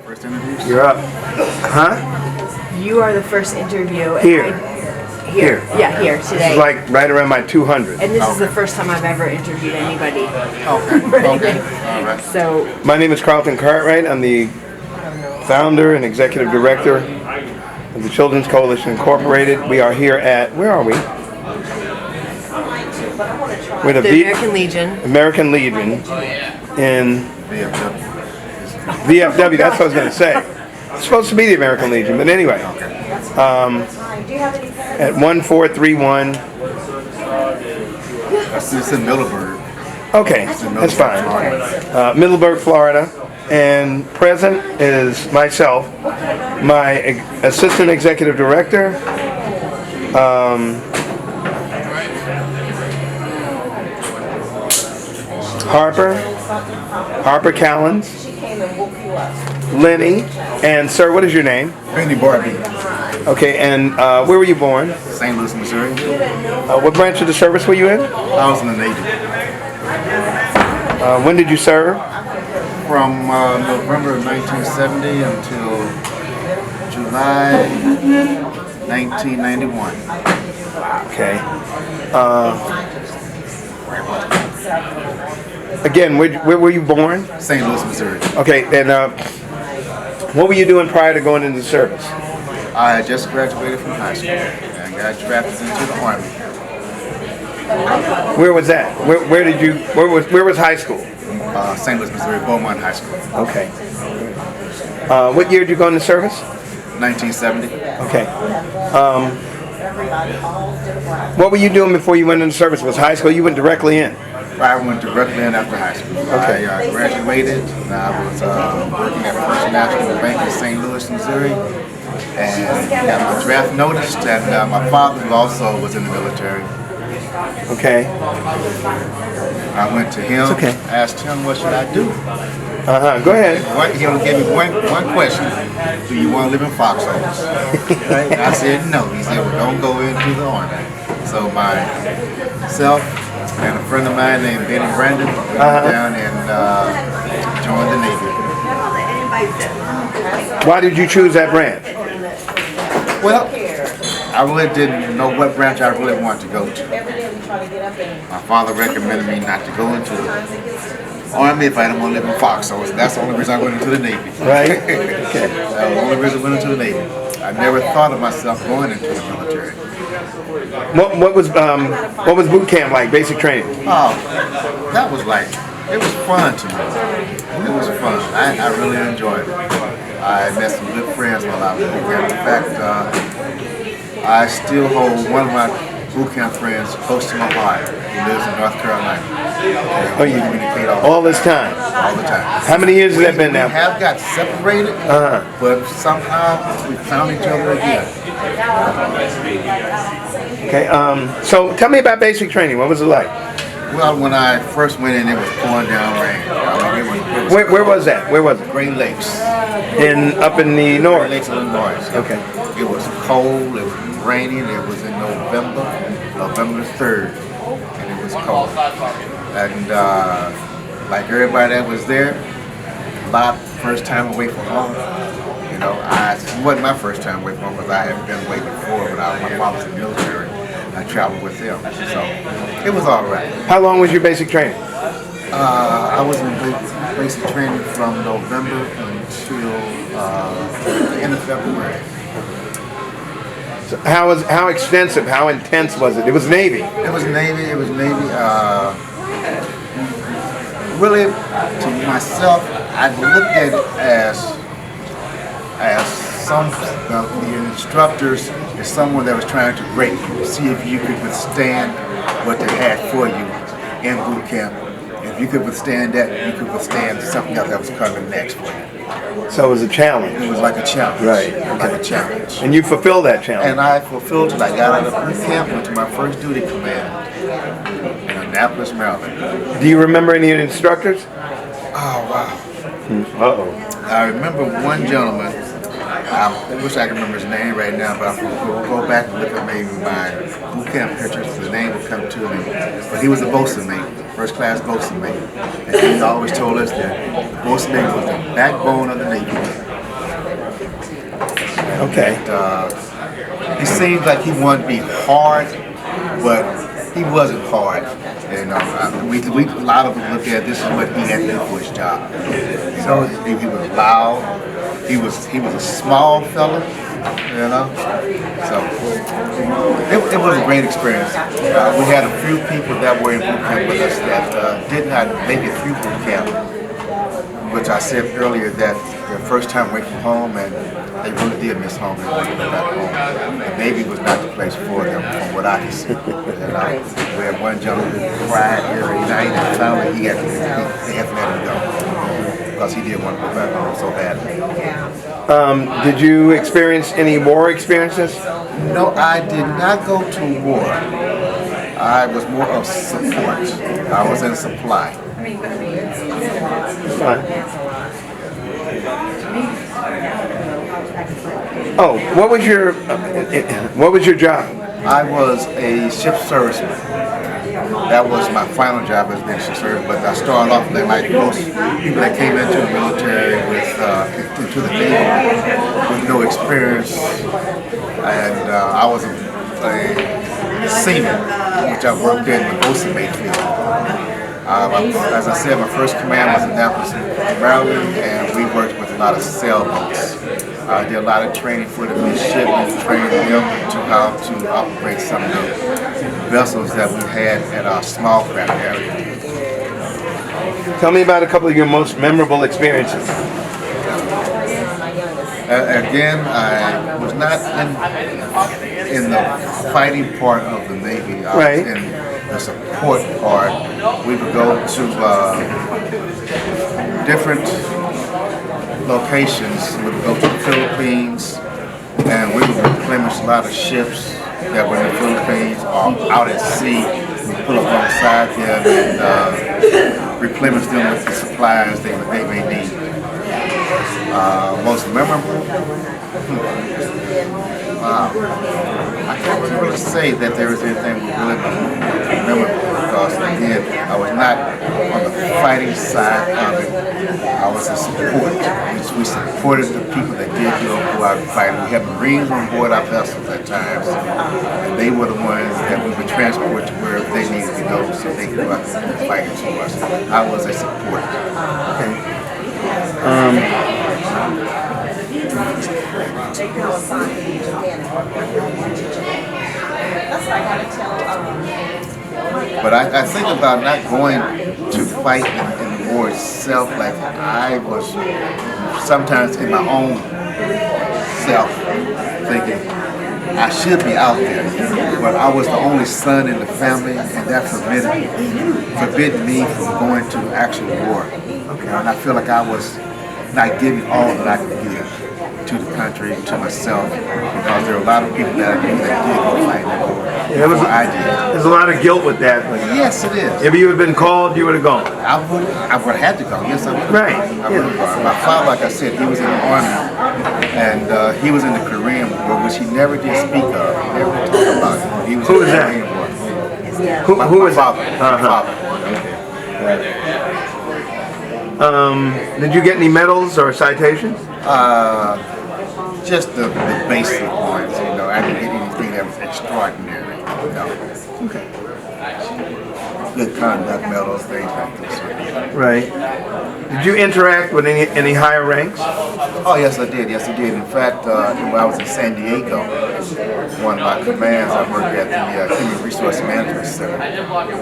First interview? You're up. Huh? You are the first interview. Here. Here. Yeah, here This today. is like right around my 200. And this is the first time I've ever interviewed anybody. Okay. All right. So My name is Carlton Cartwright. I'm the founder and executive director of the Children's Coalition Incorporated. We are here at, where are we? We're the American Legion. American Legion in VFW. VFW. That's what I was going to say. It's supposed to be the American Legion, but anyway. At 1431. It's in Middleburg. Okay, It's in that's Middleburg, fine. Florida. Middleburg, Florida. And present is myself, my assistant executive director, Harper Callens, Lenny, and sir, what is your name? Barbee. Okay, and where were you born? St. Louis, Missouri. What branch of the service were you in? I was in the Navy. When did you serve? From November of 1970 until July 1991. Okay. Again, where were you born? St. Louis, Missouri. Okay, and what were you doing prior to going into the service? I had just graduated from high school and got drafted into the Army. Where was that? Where was high school? St. Louis, Missouri, Beaumont High School. Okay. What year did you go into service? 1970. Okay. What were you doing before you went into service? Was high school? You went directly in? I went directly in after high school. Okay. I graduated. And I was working at First National Bank in St. Louis, Missouri, and got my draft noticed. And my father, who also was in the military, Okay. I went to him. It's okay. Asked him, "What should I do?" Go ahead. He only gave me one question: "Do you want to live in foxholes?" I said no. He said, "Well, don't go into the Army." So myself and a friend of mine named Benny Brandon went down and joined the Navy. Why did you choose that branch? Well, I really didn't know what branch I really wanted to go to. My father recommended me not to go into the Army if I didn't want to live in foxholes. That's the only reason I went into the Navy. Right. Okay. That was the only reason I went into the Navy. I never thought of myself going into the military. What was boot camp like? Basic training. Oh, that was it was fun to me. It was fun. I really enjoyed it. I met some good friends while I was boot camp. In fact, I still hold one of my boot camp friends close to my heart. He lives in North Carolina. Oh, you communicate all this time? all the time. How many years has that been We now? have got separated, but somehow we found each other again. Okay. So tell me about basic training. What was it like? Well, when I first went in, it was pouring down rain. I mean, it was Where was that? Where was it? Great Lakes. Up in the Great north. Lakes, Illinois. Okay. It was cold, it was raining, it was in November 3rd, and it was cold. And like everybody that was there, a lot first time away from home. You know, it wasn't my first time away from home because I hadn't been away before, but my father's in the military. I traveled with him, so it was all right. How long was your basic training? I was in basic training from November until the end of February. So how extensive? How intense was it? It was Navy. It was Navy. Really, to myself, I looked at it as some of the instructors as someone that was trying to grade you, see if you could withstand what they had for you in boot camp. If you could withstand that, you could withstand something else that was coming next for you. So it was a challenge. It was like a challenge. Right. Like a challenge. And you fulfilled that challenge. And I fulfilled it. I got out of boot camp, went to my first duty command in Annapolis, Maryland. Do you remember any instructors? Oh, wow. Uh-oh. I remember one gentleman, I wish I could remember his name right now, but I'll go back and look at maybe my boot camp pictures, the name will come to me. But he was a bosun mate. first class boatswain mate. And he always told us that the boatswain mate was the backbone of the Navy. Okay. And, he seemed like he wanted to be hard, but he wasn't hard. You know, a lot of them look at this is what he had to do for his job. So he was loud. He was a small fella, you know. So it was a great experience. We had a few people that were in boot camp with us that did not make it through boot camp, which I said earlier that their first time away from home, and they really did miss home and wanted to go back home. And Navy was not the place for them, from what I can see. We had one gentleman who cried every night, and finally they had to let him go because he did want to go back home so badly. Did you experience any war experiences? No, I did not go to war. I was more of support. I was in supply. Oh, what was your job? I was a ship serviceman. That was my final job as being a ship serviceman. But I started off like most people that came into the military into the Navy with no experience, and I was a seaman, which I worked in the boatswain mate field. As I said, my first command was in Annapolis, Maryland, and we worked with a lot of sailboats. I did a lot of training for the midshipmen, training them to how to operate some of the vessels that we had at our small craft area. Tell me about a couple of your most memorable experiences. Again, I was not in the fighting part of the Navy. I was in the support part. We would go to different locations. We would go to the Philippines, and we would replenish a lot of ships that were in the Philippines or out at sea. We put up alongside them and replenish them with the supplies they may need. Most memorable? Wow. I can't really say that there was anything really memorable because, again, I was not on the fighting side of it. I was a support. We supported the people that did go out and fight. We had Marines on board our vessels at times, and they were the ones that we would transport to where they needed to go so they could go out and fight for us. I was a support. Okay. But I think about not going to fight in the war itself. Like I was sometimes in my own self thinking I should be out there, but I was the only son in the family, and that forbid me from going to actual war. And I feel like I was not giving all that I could give to the country, to myself, because there are a lot of people that I knew that did go fight in the war. I did. There's a lot of guilt with that. Yes, it is. If you had been called, you would have gone. I would have had to go. Yes, I would. Right. I would have gone. My father, like I said, he was in the Army, and he was in the Korean War, which he never did speak of. He never talked about it. He was Who in was the that? Korean War. Who was father? that? My father. Did you get any medals or citations? Just the basic ones, you know. I didn't get anything that was extraordinary. No. Okay. Good conduct medals, things like this. Right. Did you interact with any higher ranks? Oh, yes, I did. Yes, I did. In fact, when I was in San Diego, one of my commands, I worked at the Human Resource Management Center,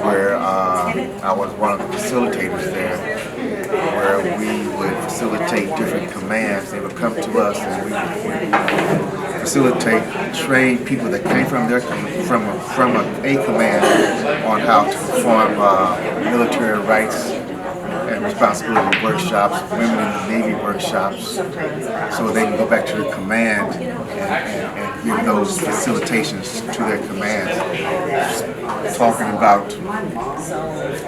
where I was one of the facilitators there, where we would facilitate different commands. They would come to us, and we would facilitate, train people that came from a command on how to perform military rights and responsibility workshops, women in the Navy workshops, so they can go back to their command and give those facilitations to their commands, talking about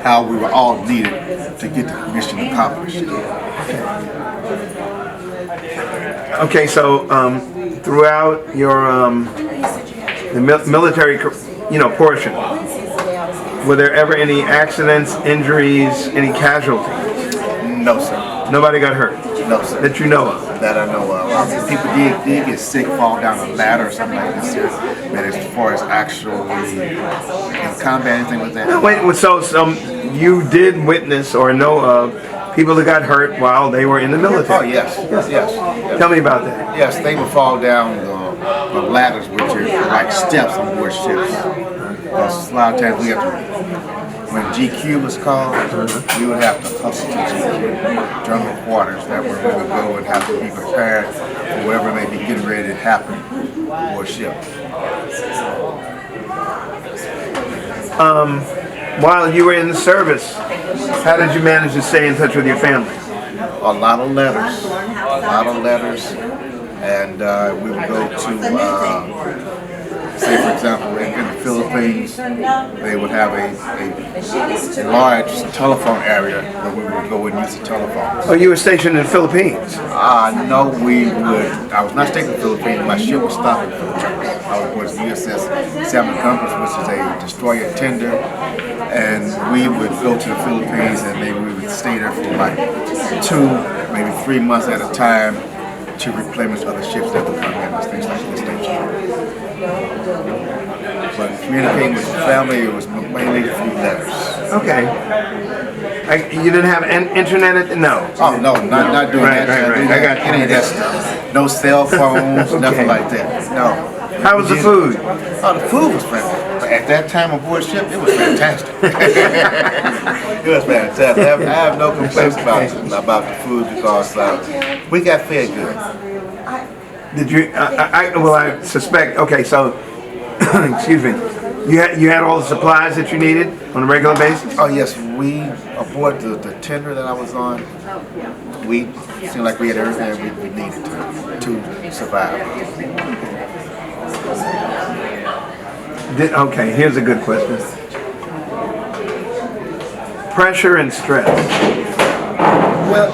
how we were all needed to get the mission accomplished. Okay, so throughout your the military, portion, Were there ever any accidents, injuries, any casualties? No, sir. Nobody got hurt No, sir. that you know of? That I know of. People did get sick, fall down a ladder or something like this here. But as far as actually combat anything with that, No, wait, so you did witness or know of people that got hurt while they were in the military? oh yes. Tell me about that. Yes, they would fall down the ladders, which are like steps on board ships. A lot of times we have to, when GQ was called, we would have to hustle to GQ, general quarters. That where we would go and have to be prepared for whatever may be getting ready to happen on board ship. While you were in the service, how did you manage to stay in touch with your family? A lot of letters, and we would go to, say for example, in the Philippines, they would have a large telephone area where we would go and use the telephones. Oh, you were stationed in the Philippines? No, I was not stationed in the Philippines. My ship was stopped in the Philippines. I was USS Salmon Compass, which is a destroyer tender, and we would go to the Philippines and maybe we would stay there for like 2, maybe 3 months at a time to replenish other ships that would come in and things like this nature. But communicating with the family, it was mainly through letters. Okay. You didn't have internet at the no? Oh no, not doing that. Right. I got you. Any of that stuff. No cell phones, nothing like that. No. How was the food? Oh, the food was fantastic. At that time on board ship, it was fantastic. It was fantastic. I have no complaints about the food because we got fed good. Did you? I suspect. Okay, so excuse me. You had all the supplies that you needed on a regular basis. Oh yes, we aboard the tender that I was on. We seemed like we had everything we needed to survive. Okay, here's a good question. Pressure and stress. Well,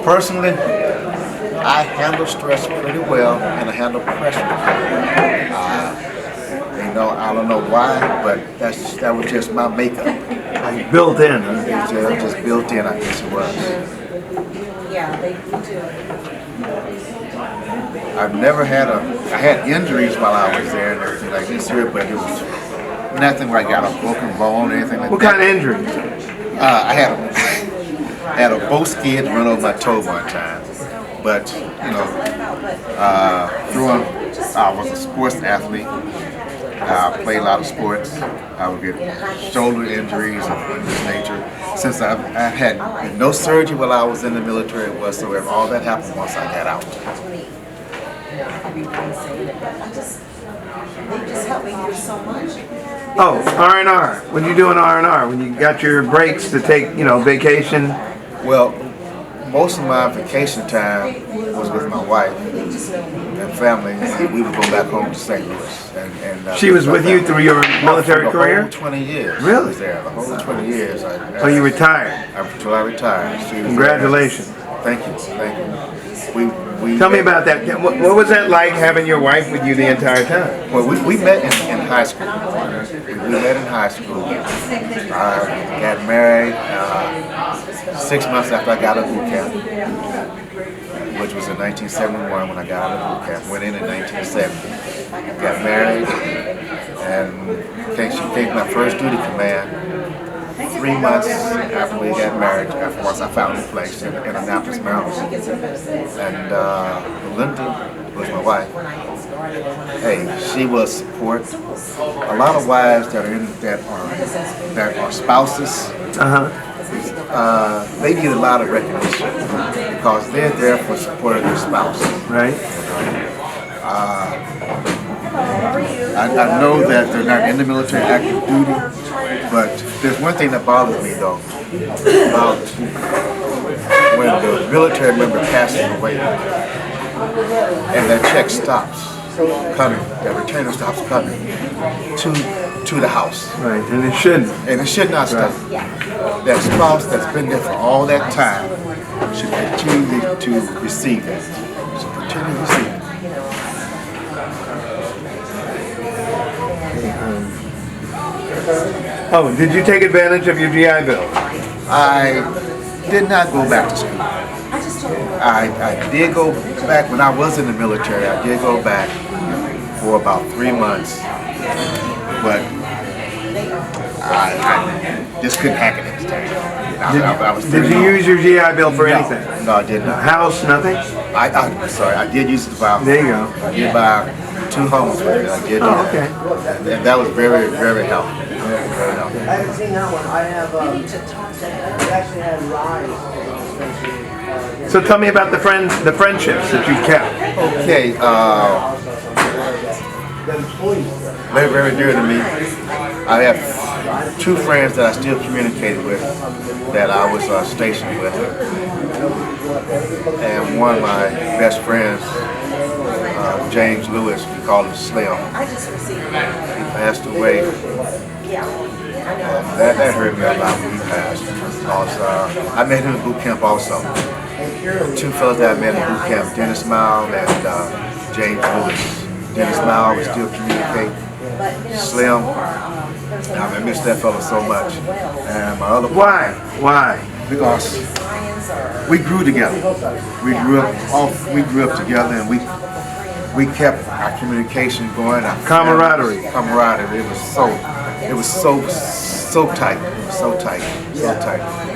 personally, I handle stress pretty well, and I handle pressure pretty well. I don't know why, but that was just my makeup. Like built in, huh? It was just built in, I guess it was. Yeah, they do. I had injuries while I was there and everything like this here, but it was nothing where I got a broken bone or anything like that. What kind of injuries? I had a boat skid run over my toe one time, but I was a sports athlete. I played a lot of sports. I would get shoulder injuries of this nature. Since I had no surgery while I was in the military whatsoever, all that happened once I got out. They just help me through so much. Oh, R&R. What did you do in R&R when you got your breaks to take, vacation? Well, most of my vacation time was with my wife and family. We would go back home to St. Louis. And She was with you through your military for the career? whole 20 years. Really? I was there. The whole 20 years. So you retired? Until I retired. She was Congratulations. there. Thank you. We Tell me about that. What was that like having your wife with you the entire time? Well, we met in high school. We met in high school. I got married 6 months after I got out of boot camp, which was in 1971 when I got out of boot camp. Went in 1970. Got married, and she came my first duty command 3 months after we got married, once I found a place in Annapolis, Maryland. And Linda was my wife. Hey, she was support. A lot of wives that are spouses, they need a lot of recognition because they're there for support of their spouse. Right. I know that they're not in the military active duty, but there's one thing that bothers me though, about when the military member passes away and that check stops coming, that retainer stops coming to the house. Right, and it shouldn't. And it should not stop. That spouse that's been there for all that time should continue to receive that. Should continue to receive it. Oh, did you take advantage of your GI Bill? I did not go back to school. I did go back when I was in the military. I did go back for about 3 months, but I just couldn't hack it at the time. I was Did you 30. use your GI Bill for No, anything? no, I did not. House, nothing? I'm sorry, I did use it to buy. There you go. I did buy 2 homes with it. I did do Oh, that. okay. And that was very, very helpful. Very helpful. I haven't seen that one. I have, we actually had live. So tell me about the friendships that you've kept. Okay, very, very dear to me. I have 2 friends that I still communicate with that I was stationed with. And one of my best friends, James Lewis, we call him Slim. He passed away. And that hurt me a lot when he passed. Because, I met him in boot camp also. 2 fellas that I met in boot camp, Dennis Mile and James Lewis. Dennis Mile, we still communicate. Slim, I miss that fella so much. And my other Why? Why? because we grew together. We grew up together, and we kept our communication going. Our Camaraderie. Camaraderie. It was so tight. So tight.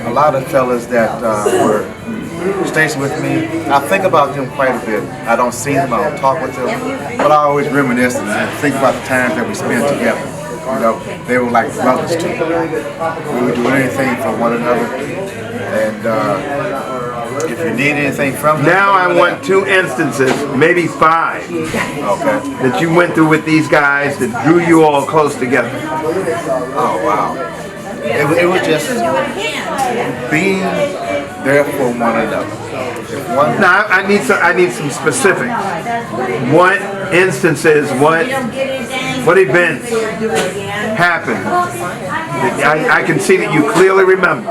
A lot of fellas that were stationed with me, I think about them quite a bit. I don't see them, I don't talk with them, but I always reminisce and think about the times that we spent together. You know, they were like brothers to me. We would do anything for one another, and if you need anything from them, Now I want 2 instances, maybe 5, okay. that you went through with these guys that drew you all close together. Oh wow. It was just being there for one another. If one, Now I need some specific. What instances, what events happened that I can see that you clearly remember?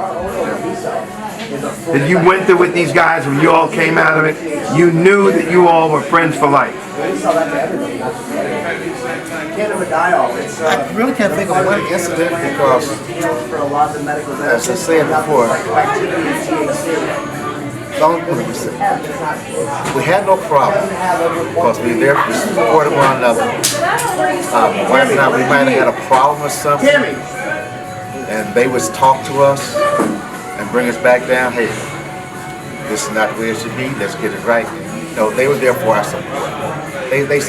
That you went through with these guys when you all came out of it, you knew that you all were friends for life. I really can't think of one incident because, as I said before, we had no problem because we were there to support one another. One time we might have had a problem or something, and they would talk to us and bring us back down. Hey, this is not the way it should be. Let's get it right. You know, they were there for our support. We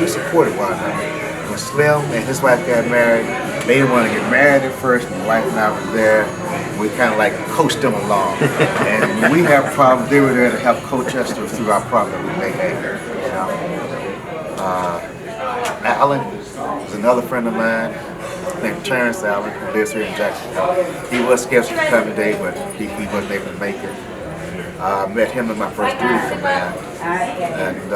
supported one another. When Slim and his wife got married, they didn't want to get married at first. My wife and I were there. We kind of like coached them along. And when we have problems, they were there to help coach us through our problems that we may have. You know? Alan is another friend of mine named Terrence Allen, who lives here in Jacksonville. He was scheduled to come today, but he wasn't able to make it. I met him in my first duty command, and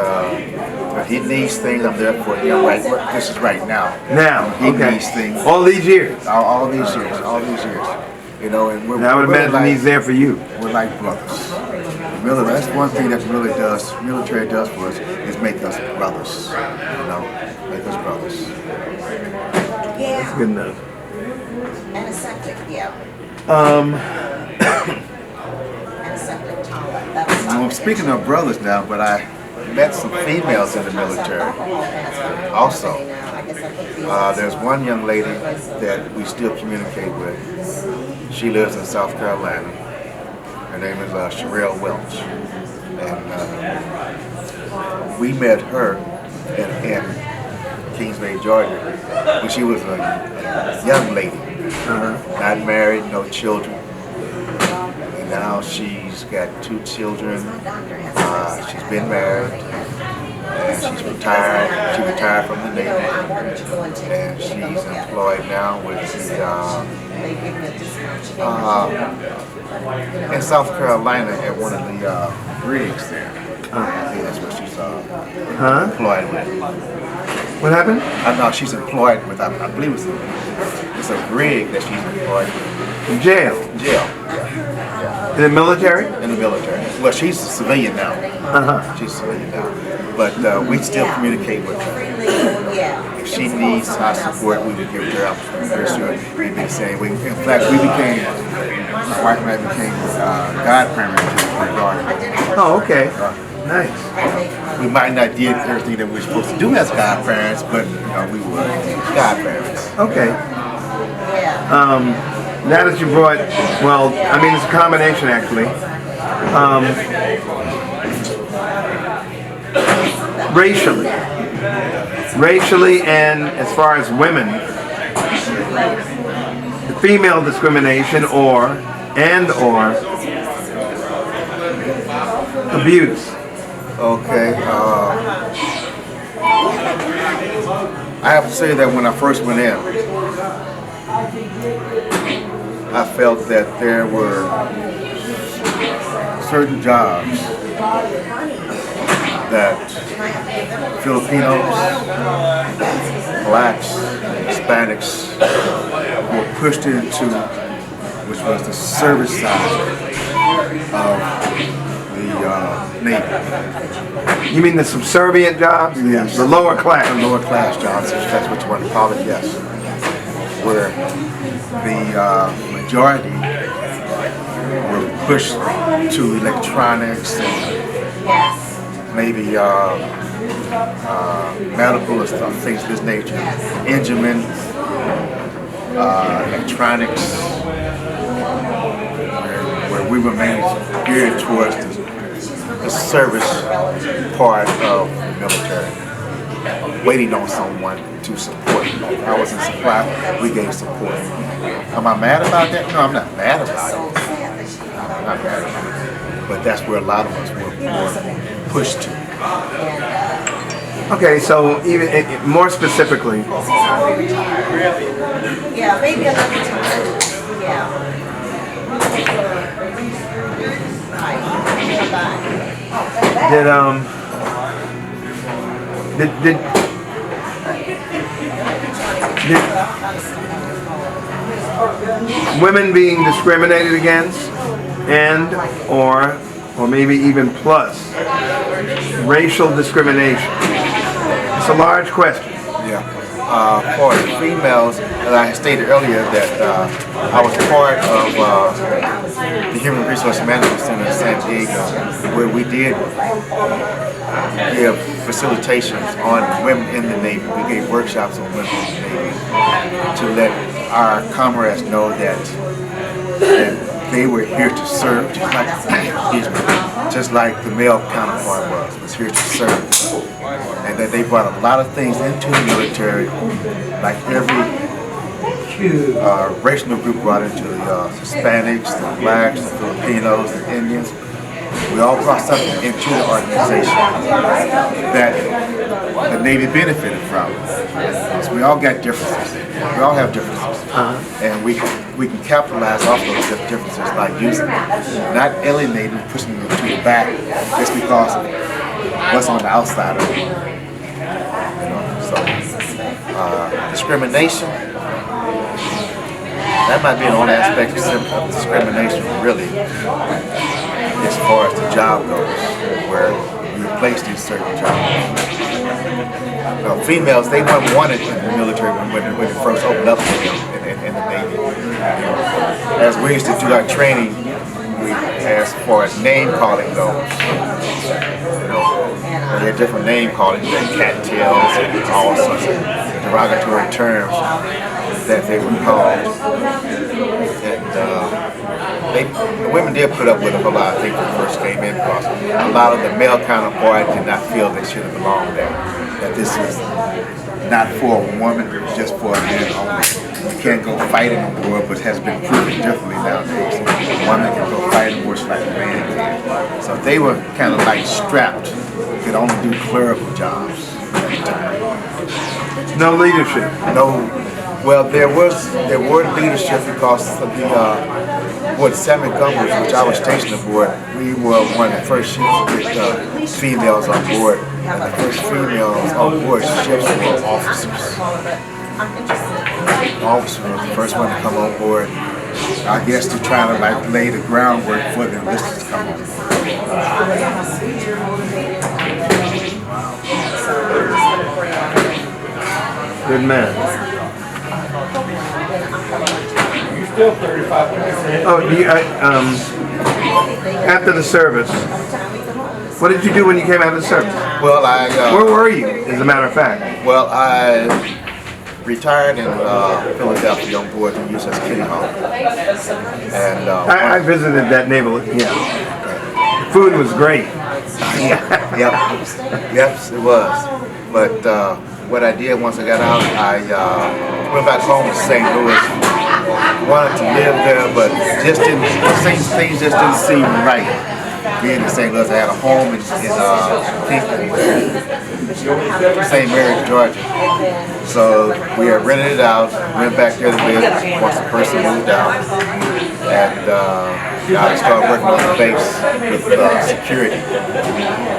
when he needs things, I'm there for him. Right, this is right now. Now, He okay. needs things. All these years. All these years. You know, and we're, And I would we're imagine like, he's there for you. We're like brothers. Really, that's one thing that military does for us, is make us brothers. You know, make us brothers. That's good enough. And a septic, yeah. And a septic toilet. That's Well, I'm speaking of brothers now, but I met some females in the military also. There's one young lady that we still communicate with. She lives in South Carolina. Her name is Sherelle Welch. And we met her in Kingsbury, Georgia, when she was a young lady. Not married, no children. And now she's got 2 children. She's been married. And she's retired. She retired from the Navy. And she's employed now with in South Carolina at one of the rigs there. I think that's what she's employed with. What happened? No, she's employed with, I believe it's a rig that she's employed with. In jail. Jail. In the military? In the military. Well, she's a civilian now. She's a civilian now. But we still communicate with her. Yeah. If she needs our support, we would give it to her. I'm very sure we've been saying. In fact, my wife and I became godparents to her daughter. Oh, okay. Nice. We might not did everything that we were supposed to do as godparents, but we were godparents. Okay. Yeah. Now that you brought, well, I mean, it's a combination actually. Racially, and as far as women, the female discrimination or abuse. Okay. I have to say that when I first went in, I felt that there were certain jobs that Filipinos, blacks, Hispanics were pushed into, which was the service side of the Navy. You mean the subservient jobs? Yes. The lower class? The lower class jobs, if that's what you want to call it, yes. Where the majority were pushed to electronics and maybe medical or stuff, things of this nature. Engineering, electronics, where we were mainly geared towards the service part of the military, waiting on someone to support. I was in supply, we gave support. Am I mad about that? No, I'm not mad about it. I'm not mad about it. But that's where a lot of us were pushed to. Okay, so even more specifically. Yeah, maybe another time. Yeah. Did women being discriminated against and or maybe even plus racial discrimination? It's a large question. Yeah. For the females, as I stated earlier, that I was part of the Human Resource Management Center in San Diego, where we did give facilitations on women in the Navy. We gave workshops on women in the Navy to let our comrades know that they were here to serve, just like the male counterpart was here to serve. And that they brought a lot of things into the military, like every racial group brought into the Hispanics, the blacks, the Filipinos, the Indians. We all brought something into the organization that the Navy benefited from. So we all got differences. We all have differences. And we can capitalize off those differences by using them. Not alienating and pushing them to the back just because of what's on the outside of it. Discrimination, that might be an only aspect of discrimination, really, as far as the job goes, where you're placed in certain jobs. Females, they weren't wanted in the military when it first opened up for them in the Navy. As we used to do our training, as far as name calling goes, there are different name callings, like cattails and all sorts of derogatory terms that they were called. And the women did put up with a whole lot, I think, when they first came in, because a lot of the male counterpart did not feel they should have belonged there. That this is not for a woman, it's just for a man only. You can't go fighting on the war, but it has been proven differently nowadays. A woman can go fight in war just like a man can. So they were kind of like strapped, could only do clerical jobs at the time. No leadership. No, well, there were leadership because of the San Montgomery, which I was stationed aboard. We were one of the first ships with females on board, and the first females on board ships were officers. Officers were the first one to come on board, I guess, to try to lay the groundwork for the enlisted to come on board. Good man. Oh, after the service, what did you do when you came out of the service? Well, Where were you, as a matter of fact? Well, I retired in Philadelphia on board the USS Kitty Hawk. And I visited that neighborhood, yeah. The food was great. Yes, it was. But what I did once I got out, I went back home to St. Louis. Wanted to live there, but things just didn't seem right. Being in St. Louis, I had a home in Kingston, St. Mary's, Georgia. So we had rented it out, went back there to live once the person moved out. And I started working on the base with security.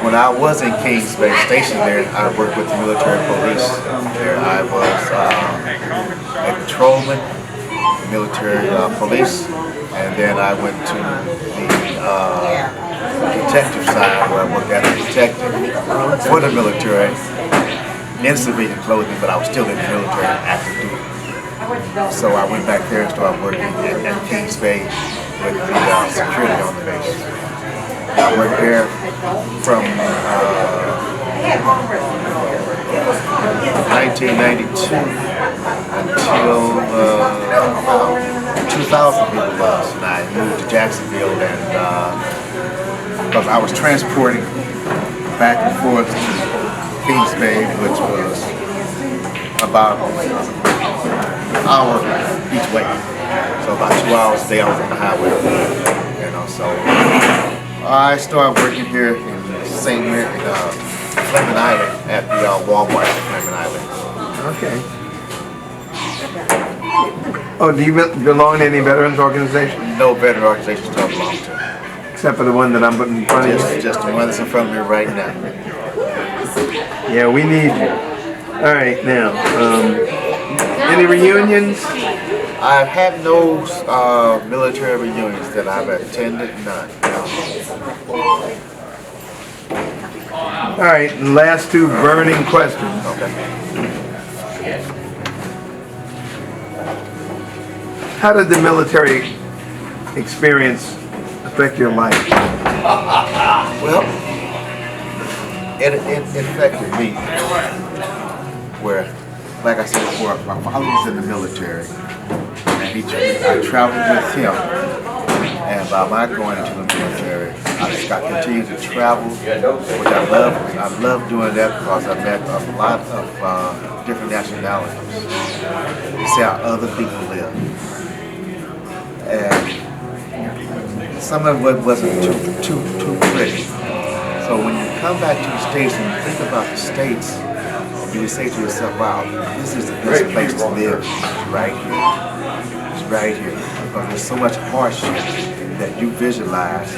When I was in Kings Bay Station there, I worked with the military police. There I was a patrolman, military police, and then I went to the detective side where I worked as a detective for the military in civilian clothing, but I was still in the military active duty. So I went back there and started working at Kings Bay with the security on the base. I worked there from 1992 until 2000 people was, and I moved to Jacksonville, and because I was transporting back and forth to Kings Bay, which was about an hour each way, so about 2 hours a day I was on the highway, you know. So I started working here in St. Mary, Fleming Island, at the Walmart at Fleming Island. Okay. Oh, do you belong to any veterans organization? No veteran organizations to belong to. Except for the one that I'm putting in front of you? Just the one that's in front of me right now. Yeah, we need you. All right, now, any reunions? I've had no military reunions that I've attended, none. All right, and last two burning questions. Okay. How did the military experience affect your life? Well, it affected me. Where, like I said before, my father was in the military, and I traveled with him. And by my going into the military, I just got continued to travel, which I love. I love doing that because I met a lot of different nationalities. To see how other people live. And some of it wasn't too pretty. So when you come back to the States and you think about the States, you say to yourself, wow, this is the best place to live. It's right here. It's right here. Because there's so much hardship that you visualize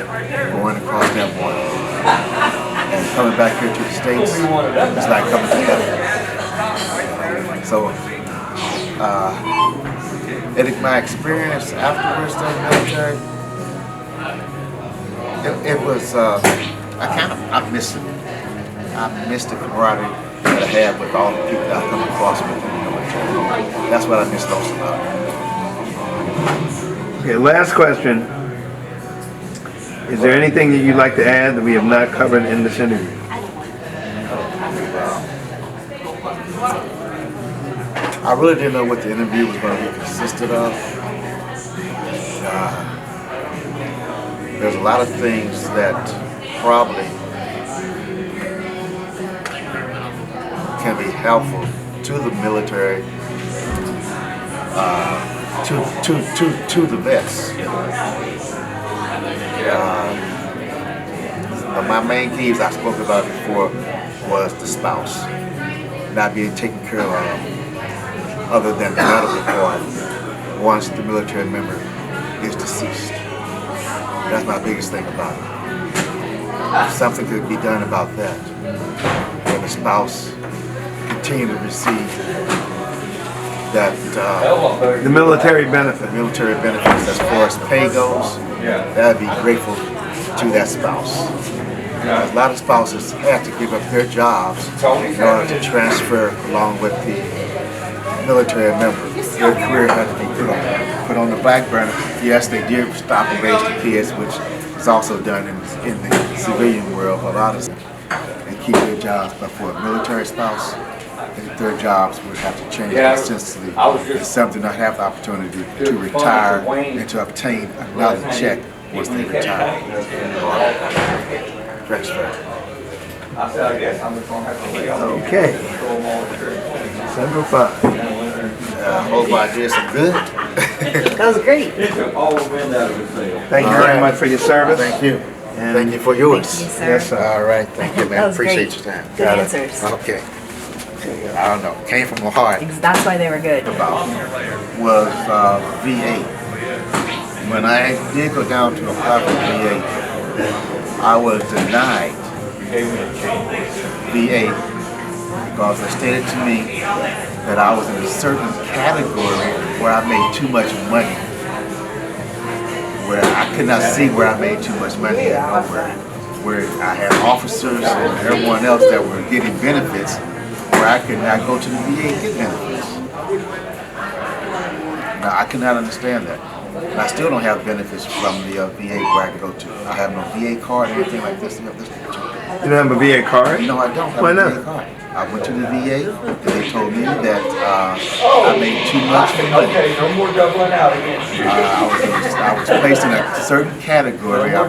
going across that water. And coming back here to the States, it's like coming to heaven. So, my experience afterwards in the military, it was, I missed it. I missed the camaraderie that I had with all the people that I come across with in the military. That's what I missed most about it. Okay, last question. Is there anything that you'd like to add that we have not covered in this interview? I really didn't know what the interview was going to be consisted of. There's a lot of things that probably can be helpful to the military, to the vets. My main keys I spoke about before was the spouse not being taken care of, other than the medical part, once the military member is deceased. That's my biggest thing about it. Something could be done about that, where the spouse continue to receive that the military benefit. Military benefits as far as pay goes. That'd be grateful to that spouse. A lot of spouses have to give up their jobs in order to transfer along with the military member, their career had to be put on the back burner. Yes, they did stop and raise the kids, which is also done in the civilian world. A lot of they keep their jobs, but for a military spouse, their jobs would have to change consistently. It's something not have the opportunity to retire and to obtain another check once they retire. Okay. 7:05. I hope I did some good. That was great. Thank you very much for your service. Thank you. And Thank you for yours. Thank you, sir. Yes, sir. All right, thank you, That man. was Appreciate great. your time. Good Got it. answers. Okay. I don't know. Came from the heart. That's why they were good. About was VA. When I did go down to apply for VA, I was denied VA because they stated to me that I was in a certain category where I made too much money. Where I could not see where I made too much money at nowhere. Where I had officers and everyone else that were getting benefits, where I could not go to the VA and get benefits. Now I could not understand that. And I still don't have benefits from the VA where I can go to. I have no VA card or anything like this. You don't have a VA card? No, I don't have Why a not? VA card. I went to the VA and they told me that I made too much money. Okay, no more doubling out again. I was placed in a certain category. I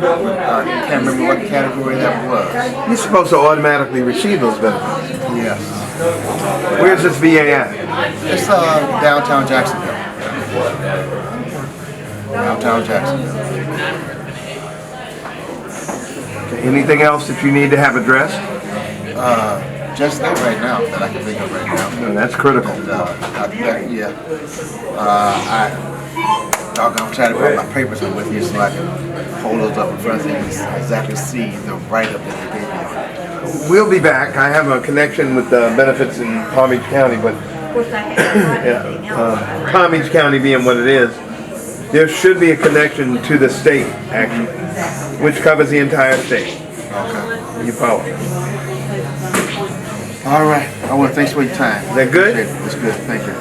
can't remember what category that was. You're supposed to automatically receive those benefits. Yes. Where's this VA at? It's downtown Jacksonville. Downtown Jacksonville. Okay, anything else that you need to have addressed? Just that right now, that I can think of right now. No, that's critical. I'm trying to put my papers up with you so I can hold those up in front of you and exactly see the write-up that they gave me. We'll be back. I have a connection with the benefits in Palm Beach County, but Palm Beach County being what it is, there should be a connection to the state, actually, which covers the entire state. Okay. You follow? All right. I want to thank you for your time. Is that good? It's good. Thank you.